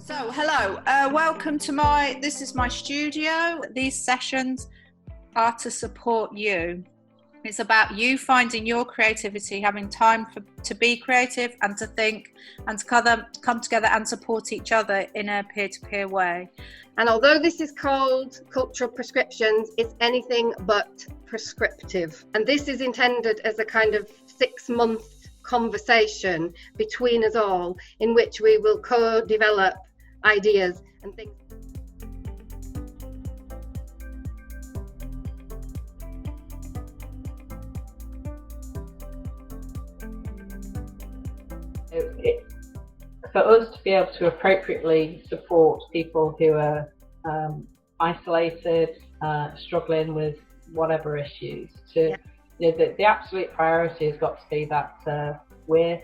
So, hello, welcome to this is my studio. These sessions are to support you. It's about you finding your creativity, having time to be creative and to think and to come together and support each other in a peer-to-peer way. And although this is called Cultural Prescriptions, it's anything but prescriptive. And this is intended as a kind of 6-month conversation between us all, in which we will co-develop ideas and things. For us to be able to appropriately support people who are isolated, struggling with whatever issues, the absolute priority has got to be that we're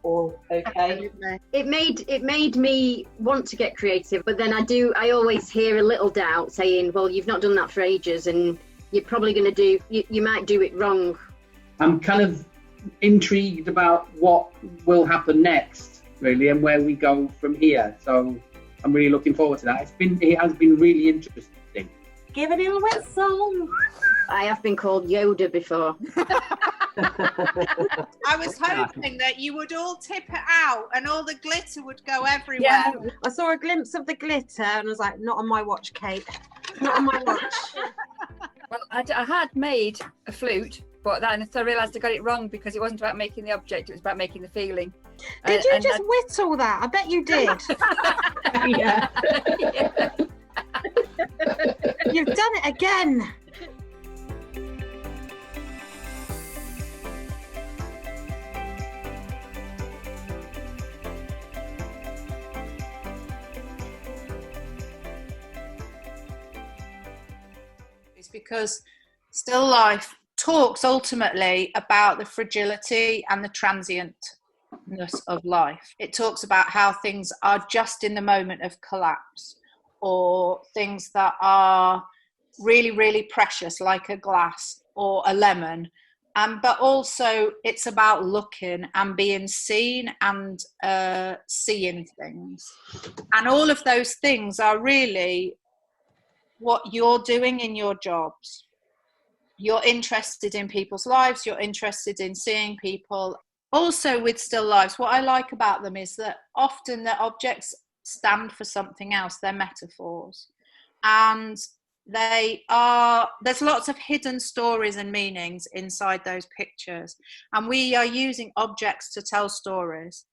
all okay. Absolutely. It made me want to get creative, but then I always hear a little doubt saying, well, you've not done that for ages and you're probably going to you might do it wrong. I'm kind of intrigued about what will happen next, really, and where we go from here. So I'm really looking forward to that. It has been really interesting. Give it a whistle. I have been called Yoda before. I was hoping that you would all tip it out and all the glitter would go everywhere. Yeah, I saw a glimpse of the glitter and I was like, not on my watch, Kate. Not on my watch. Well, I had made a flute, but then I realised I got it wrong because it wasn't about making the object, it was about making the feeling. Did you just whittle that? I bet you did. Yeah. Yeah. You've done it again. Because still life talks ultimately about the fragility and the transientness of life. It talks about how things are just in the moment of collapse, or things that are really, really precious, like a glass or a lemon. But also it's about looking and being seen and seeing things. And all of those things are really what you're doing in your jobs. You're interested in people's lives, you're interested in seeing people. Also with still lives, what I like about them is that often the objects stand for something else, they're metaphors. And there's lots of hidden stories and meanings inside those pictures. And we are using objects to tell stories.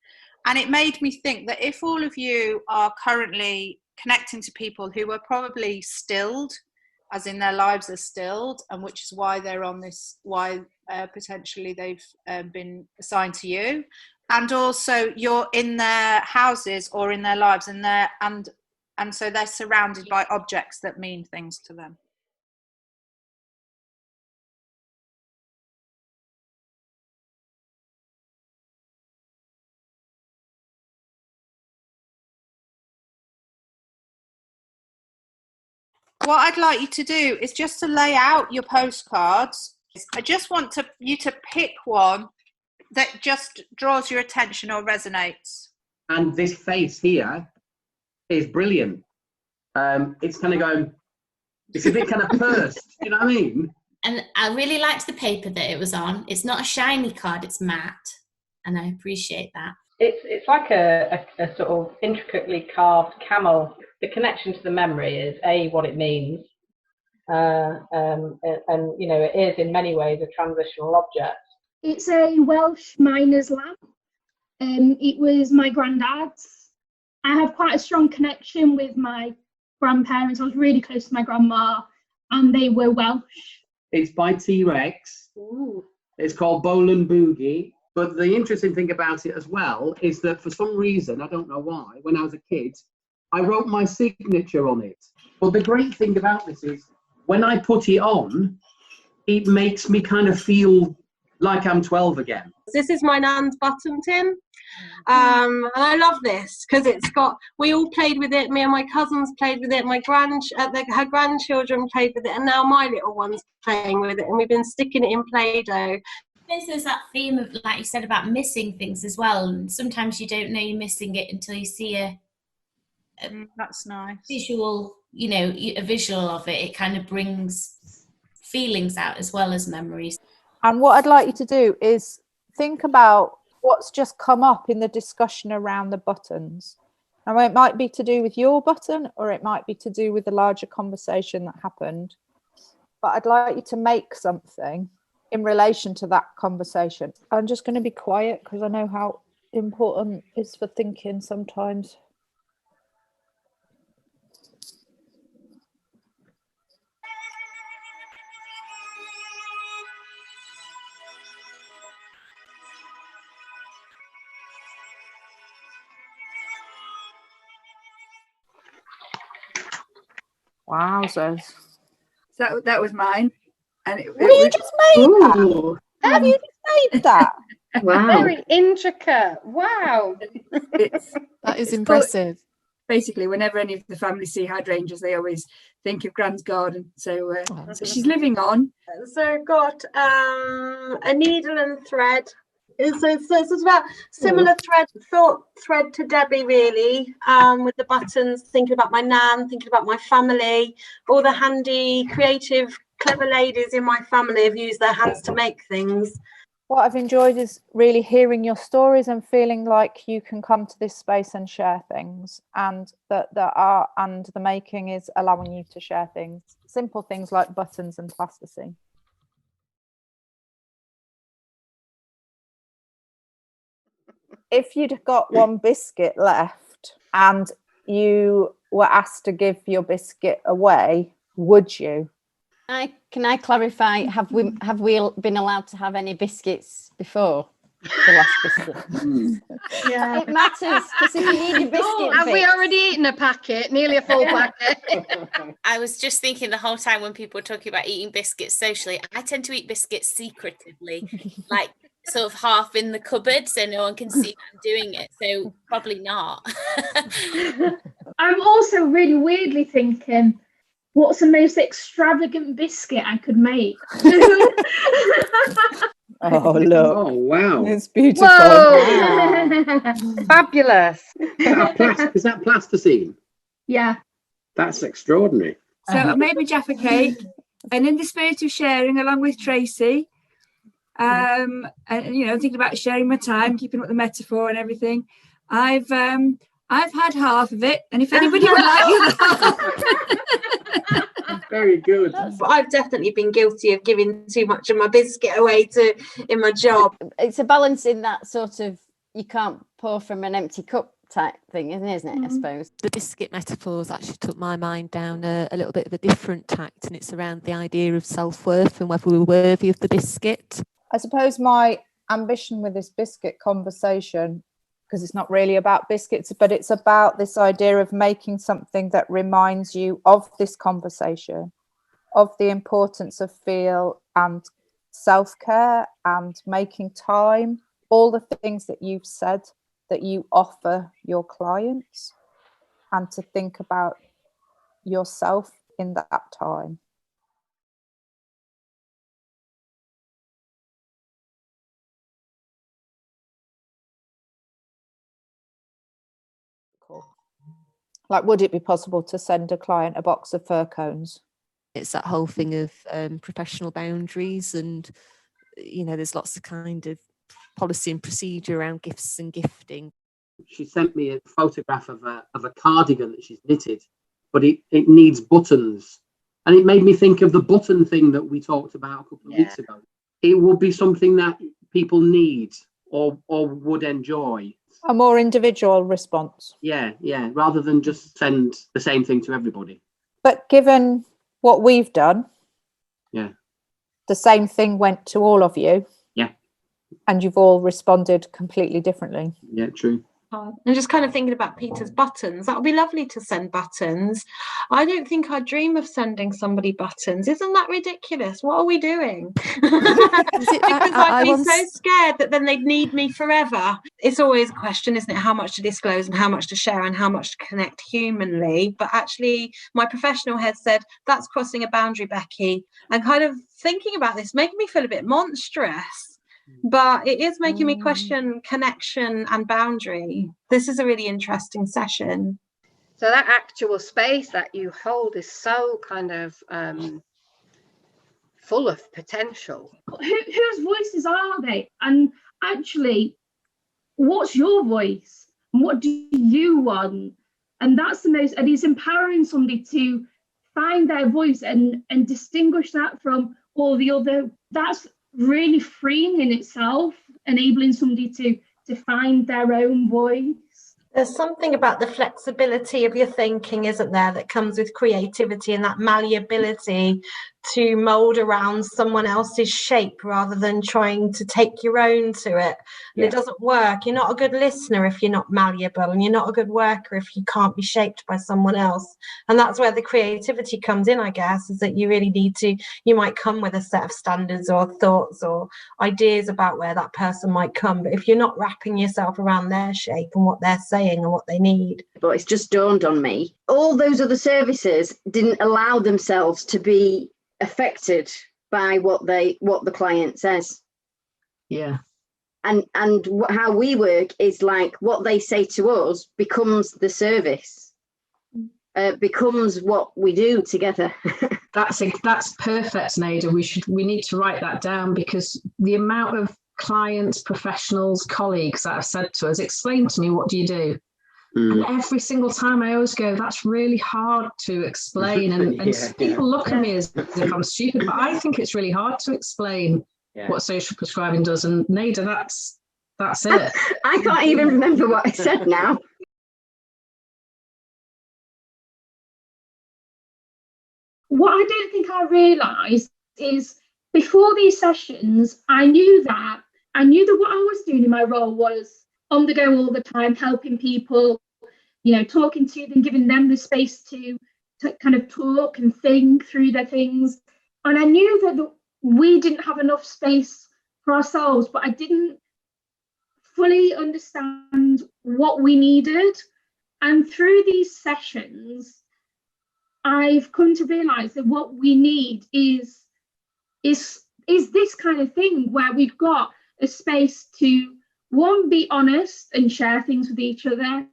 And it made me think that if all of you are currently connecting to people who are probably stilled, as in their lives are stilled, and which is why they're on this, why potentially they've been assigned to you, and also you're in their houses or in their lives, and so they're surrounded by objects that mean things to them. What I'd like you to do is just to lay out your postcards. I just want you to pick one that just draws your attention or resonates. And this face here is brilliant. It's kind of going, it's a bit kind of pursed, you know what I mean? And I really liked the paper that it was on. It's not a shiny card, it's matte. And I appreciate that. It's like a sort of intricately carved camel. The connection to the memory is what it means, and you know, it is in many ways a transitional object. It's a Welsh miner's lamp. It was my granddad's. I have quite a strong connection with my grandparents. I was really close to my grandma, and they were Welsh. It's by T-Rex. Ooh. It's called Bolan Boogie. But the interesting thing about it as well is that for some reason, I don't know why, when I was a kid, I wrote my signature on it. But the great thing about this is when I put it on, it makes me kind of feel like I'm 12 again. This is my nan's bottom tin. And I love this because we all played with it. Me and my cousins played with it. Her grandchildren played with it. And now my little one's playing with it. And we've been sticking it in Play-Doh. There's that theme of, like you said, about missing things as well. And sometimes you don't know you're missing it until you see a That's nice. Visual, you know, a visual of it, it kind of brings feelings out as well as memories. And what I'd like you to do is think about what's just come up in the discussion around the buttons. Now, it might be to do with your button, or it might be to do with the larger conversation that happened. But I'd like you to make something in relation to that conversation. I'm just going to be quiet because I know how important it is for thinking sometimes. Wowzers. So that was mine. And you just made that? Have you just made that? Wow. Very intricate. Wow. That is impressive. Basically, whenever any of the family see hydrangeas, they always think of Gran's garden. So, so she's living on. So I've got a needle and thread. So it's about similar thread to Debbie, really, with the buttons, thinking about my nan, thinking about my family, all the handy, creative, clever ladies in my family have used their hands to make things. What I've enjoyed is really hearing your stories and feeling like you can come to this space and share things, and that the art and the making is allowing you to share things, simple things like buttons and plasticine. If you'd got one biscuit left and you were asked to give your biscuit away, would you? Can I clarify? Have we been allowed to have any biscuits before the last biscuit? Yeah, it matters, because if you need a biscuit, have we already eaten a packet? Nearly a full packet. I was just thinking the whole time when people were talking about eating biscuits socially, I tend to eat biscuits secretively, like sort of half in the cupboard so no one can see I'm doing it. So probably not. I'm also really weirdly thinking, what's the most extravagant biscuit I could make? Oh, look. Oh, wow. It's beautiful. Wow. Fabulous. Is that plasticine? Yeah. That's extraordinary. So I made my Jaffa cake, and in the spirit of sharing, along with Tracy, and you know, thinking about sharing my time, keeping up the metaphor and everything, I've had half of it, and if anybody would like the Very good. But I've definitely been guilty of giving too much of my biscuit away in my job. It's a balance in that sort of, you can't pour from an empty cup type thing, isn't it? I suppose the biscuit metaphors actually took my mind down a little bit of a different tact, and it's around the idea of self-worth and whether we're worthy of the biscuit. I suppose my ambition with this biscuit conversation, because it's not really about biscuits, but it's about this idea of making something that reminds you of this conversation, of the importance of feel and self-care and making time, all the things that you've said that you offer your clients, and to think about yourself in that time. Like, would it be possible to send a client a box of fir cones? It's that whole thing of professional boundaries, and you know, there's lots of kind of policy and procedure around gifts and gifting. She sent me a photograph of a cardigan that she's knitted, but it needs buttons, and it made me think of the button thing that we talked about a couple of weeks ago. It would be something that people need or would enjoy. A more individual response. Yeah, rather than just send the same thing to everybody. But given what we've done, the same thing went to all of you. Yeah. And you've all responded completely differently. Yeah, true. I'm just kind of thinking about Peter's buttons. That would be lovely to send buttons. I don't think I'd dream of sending somebody buttons. Isn't that ridiculous? What are we doing? Because I'd be so scared that then they'd need me forever. It's always a question, isn't it? How much to disclose and how much to share and how much to connect humanly. But actually, my professional head said, that's crossing a boundary, Becky. And kind of thinking about this, making me feel a bit monstrous. But it is making me question connection and boundary. This is a really interesting session. So that actual space that you hold is so kind of full of potential. Whose voices are they? And actually, what's your voice? And what do you want? And that's the most, and it's empowering somebody to find their voice and distinguish that from all the other. That's really freeing in itself, enabling somebody to find their own voice. There's something about the flexibility of your thinking, isn't there, that comes with creativity, and that malleability to mold around someone else's shape rather than trying to take your own to it. And it doesn't work. You're not a good listener if you're not malleable, and you're not a good worker if you can't be shaped by someone else. And that's where the creativity comes in, I guess, is that you really need to, you might come with a set of standards or thoughts or ideas about where that person might come, but if you're not wrapping yourself around their shape and what they're saying and what they need. But it's just dawned on me, all those other services didn't allow themselves to be affected by what the client says. Yeah. And how we work is like what they say to us becomes the service, becomes what we do together. That's perfect, Nada. We need to write that down, because the amount of clients, professionals, colleagues that have said to us, explain to me, what do you do? And every single time I always go, that's really hard to explain. And people look at me as if I'm stupid, but I think it's really hard to explain what social prescribing does. And Nada, that's it. I can't even remember what I said now. What I don't think I realised is before these sessions, I knew that what I was doing in my role was on the go all the time, helping people, talking to them, giving them the space to kind of talk and think through their things. And I knew that we didn't have enough space for ourselves, but I didn't fully understand what we needed. And through these sessions, I've come to realise that what we need is this kind of thing where we've got a space to, one, be honest and share things with each other.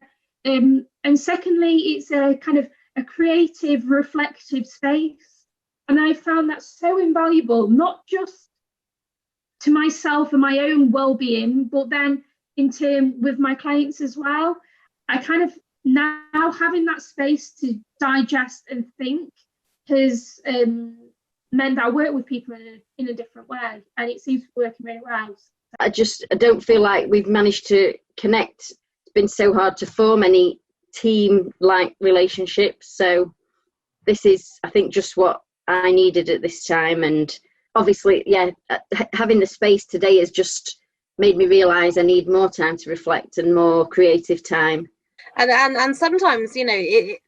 And secondly, it's a kind of a creative, reflective space. And I found that so invaluable, not just to myself and my own well-being, but then in turn with my clients as well. I kind of now having that space to digest and think has meant that I work with people in a different way, and it seems to be working really well. I don't feel like we've managed to connect. It's been so hard to form any team-like relationships. So this is, I think, just what I needed at this time. And obviously, having the space today has just made me realise I need more time to reflect and more creative time. And sometimes,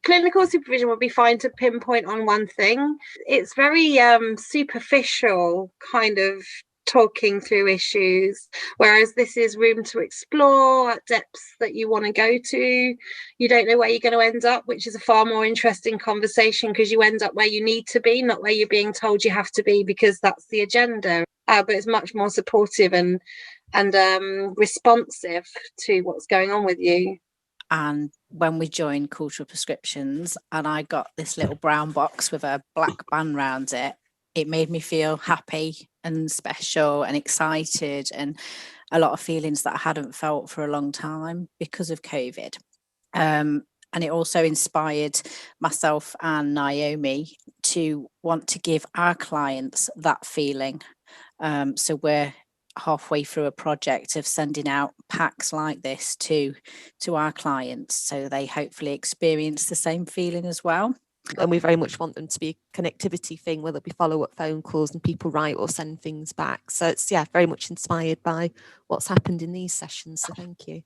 clinical supervision would be fine to pinpoint on one thing. It's very superficial kind of talking through issues, whereas this is room to explore at depths that you want to go to. You don't know where you're going to end up, which is a far more interesting conversation, because you end up where you need to be, not where you're being told you have to be because that's the agenda. But it's much more supportive and responsive to what's going on with you. And when we joined Cultural Prescriptions and I got this little brown box with a black band around it, it made me feel happy and special and excited, and a lot of feelings that I hadn't felt for a long time because of COVID. And it also inspired myself and Naomi to want to give our clients that feeling. So we're halfway through a project of sending out packs like this to our clients, so they hopefully experience the same feeling as well. And we very much want them to be a connectivity thing, whether it be follow-up phone calls and people write or send things back. So it's very much inspired by what's happened in these sessions. So thank you.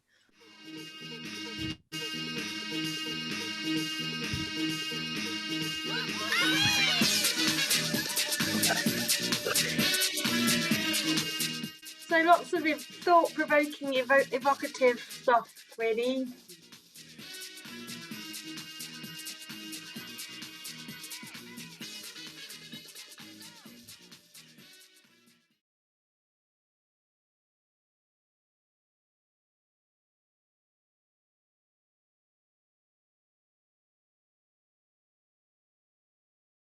So lots of thought-provoking, evocative stuff, really.